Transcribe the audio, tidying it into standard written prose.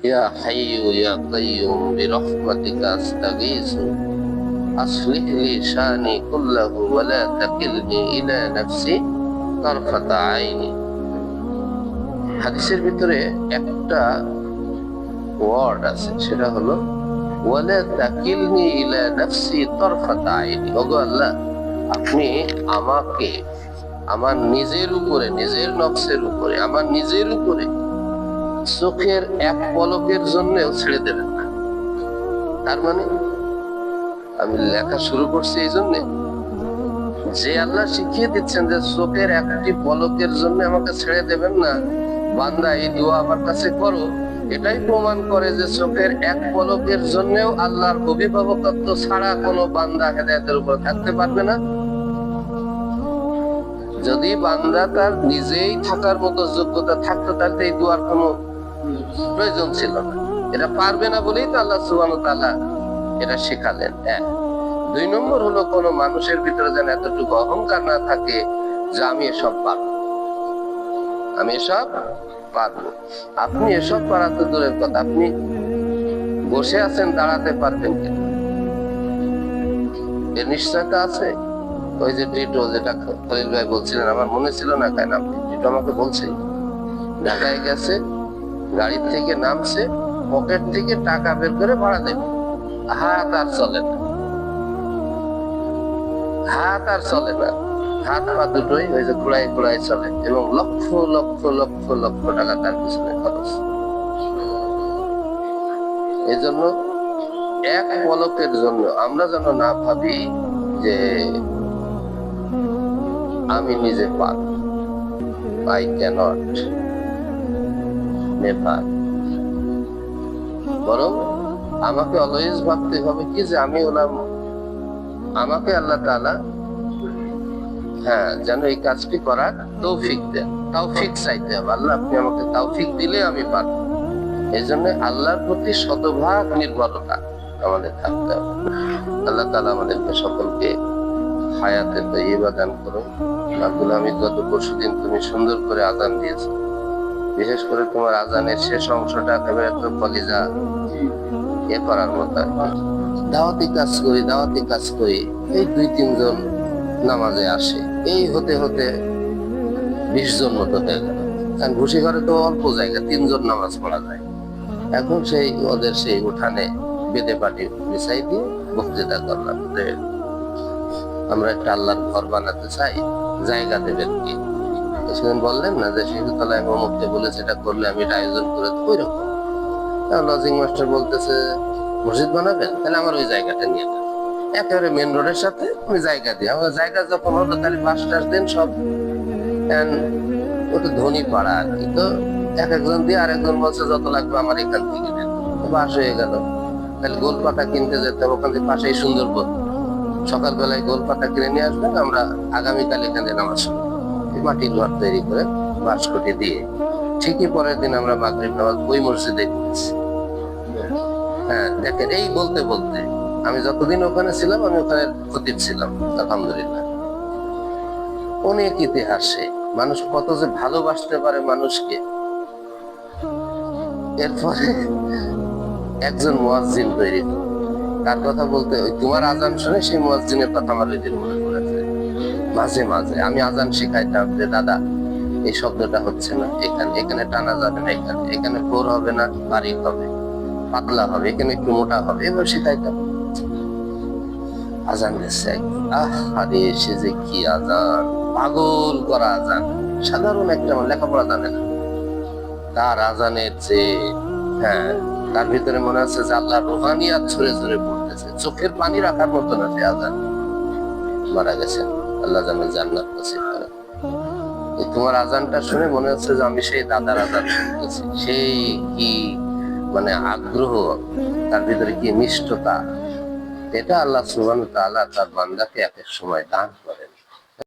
ইয়া হাইয়ু ইয়া কাইয়ুম বিরহমাতিকা আস্তাগীথু আসলিহ লি শানি কুল্লাহু ওয়া লা তাকিলনি ইলা নাফসি তারফাতা আইনি। হাদিসের ভিতরে একটা ওয়ার্ড আছে, সেটা হলো ওয়ালা তাকিলনি ইলা নাফসি তারফাতা আইনি। ওগো আল্লাহ, আপনি আমাকে আমার নিজের উপরে, নিজের নফসের উপরে, আমার নিজের উপরে চোখের এক পলকের জন্যও ছেড়ে দেবেন না। তার মানে আমি লেখা শুরু করছি এই জন্যে যে আল্লাহ শিখিয়ে দিচ্ছেন যে চোখের একটি পলকের জন্য আমাকে ছেড়ে দেবেন না, বান্দা এই দোয়া আমার কাছে করো, এটাই প্রমাণ করে যে চোখের এক পলকের জন্যও আল্লাহর অভিভাবকত্ব ছাড়া কোনো বান্দা হেদায়েতের উপর থাকতে পারবে না। যদি বান্দা তার নিজেই থাকার মতো যোগ্যতা থাকতো, তাহলে এই দোয়ার কোনো প্রয়োজন ছিল না। এটা পারবে না বলেই তো আল্লাহ সুবহানাহু ওয়া তাআলা এটা শেখালেন। দুই নম্বর হলো, কোন মানুষের ভিতরে যেন এতটুকু অহংকার না থাকে যে আমি এসব পারবো, আমি এসব পারবো। আপনি এসব পারা তো দূরের কথা, আপনি বসে আছেন, দাঁড়াতে পারবেন কিনা এর নিশ্চয়তা আছে? ওই যে টিটো, যেটা খলিল ভাই বলছিলেন, আমার মনে ছিল না কেন, আপনি টিটো আমাকে বলছে ঢাকায় গেছে, গাড়ির থেকে নামছে, পকেট থেকে টাকা বের করে ভাড়া দেবে, হাত আর চলে না, হাত আর চলে না, হাত পা দুটোই ওই যে ঘোড়ায় ঘোড়ায় চলে, এবং লক্ষ লক্ষ লক্ষ লক্ষ টাকা তার পিছনে খরচ। এই জন্য এক পলকের জন্য আমরা যেন না ভাবি যে আমি নিজে পারব, আই ক্যানট, নেভার। বরং আমাকে অলওয়েজ ভাবতে হবে কি যে আমি হলাম, আমাকে আল্লাহ তাআলা যেন এই কাজটি করার তৌফিক দেন। তৌফিক চাইতে হবে, আল্লাহ আপনি আমাকে তৌফিক দিলে আমি পারবো। এই জন্য আল্লাহর প্রতি শতভাগ নির্ভরতা আমাদের থাকতে হবে। আল্লাহ তাআলা আমাদেরকে সকলকে হায়াতে তাইয়্যিবা দান করুন। আব্দুল হামিদ, গত পরশুদিন তুমি সুন্দর করে আযান দিয়েছো, বিশেষ করে তোমার আযানের শেষ অংশটা একেবারে তো কলিজা করার মতো। দাওয়াতি কাজ করি, এই 2-3 জন নামাজে আসে, এই হতে হতে 20 জন মতো হয়ে গেল। কারণ ঘুষি ঘরে তো অল্প জায়গা, 3 জন নামাজ পড়া যায়। এখন সেই ওদের সেই উঠানে বেদে পাটি বিছাই দিয়ে বক্তৃতা করলাম যে আমরা একটা আল্লাহর ঘর বানাতে চাই, জায়গা দেবেন কি? সেদিন বললেন না যে শিশুতলায় অমুককে বলেছে এটা করলে আমি এটা আয়োজন করে দেবো, ওই রকম। লজিং মাস্টার বলতেছে মসজিদ বানাবেন, তাহলে আমার ওই জায়গাটা নিয়ে নেন, একেবারে মেন রোডের সাথে আমি জায়গা দিই। আমার জায়গা যখন হলো, তাহলে 5-10 দিন সব ওটা ধনী পাড়া আর কি, তো এক একজন দিয়ে আরেকজন বলছে যত লাগবে আমার এখান থেকে নেন, বাস হয়ে গেল। তাহলে গোল পাতা কিনতে যেতে হবে, ওখান থেকে পাশেই সুন্দরবন, সকালবেলায় গোল পাতা কিনে নিয়ে আসবেন, আমরা আগামীকাল এখানে নামাজ মাটির ঘর তৈরি করে বাঁশকুটি দিয়ে ঠিকই পরের দিন আমরা মাগরিব নামাজ ওই মসজিদে করেছি। দেখেন, এই বলতে বলতে আমি যতদিন ওখানে ছিলাম, আমি ওখানে খতিব ছিলাম, আলহামদুলিল্লাহ। অনেক ইতিহাসে মানুষ কত যে ভালোবাসতে পারে মানুষকে। এরপরে একজন মুয়াজ্জিন তৈরি, তার কথা বলতে ওই তোমার আজান শুনে সেই মুয়াজ্জিনের কথা আমার ওই দিন মনে পড়েছে। মাঝে মাঝে আমি আজান শিখাইতাম যে দাদা এই শব্দটা হচ্ছে না, এখানে টানা যাবে না, এখানে ফোর হবে না, বারিক হবে, পাতলা হবে, এখানে একটু মোটা হবে, এবার শিখাইতাম। আজান দিচ্ছে, আরে সে যে কি আজান, পাগল করা আজান। সাধারণ একটা লেখাপড়া জানে না, তার আজানের যে তার ভিতরে মনে হচ্ছে যে আল্লাহর রুহানিয়াত ছড়ে ছড়ে পড়তেছে, চোখের পানি রাখার মতো না। সে আজান মারা গেছেন, আল্লাহ যেন জান্নাত নসিব করেন। তোমার আজানটা শুনে মনে হচ্ছে যে আমি সেই দাদার আজান শুনতেছি। সেই কি আগ্রহ, তার ভিতরে কি মিষ্টতা, এটা আল্লাহ সুবহানাহু ওয়া তাআলা তার বান্দাকে এক এক সময় দান করেন।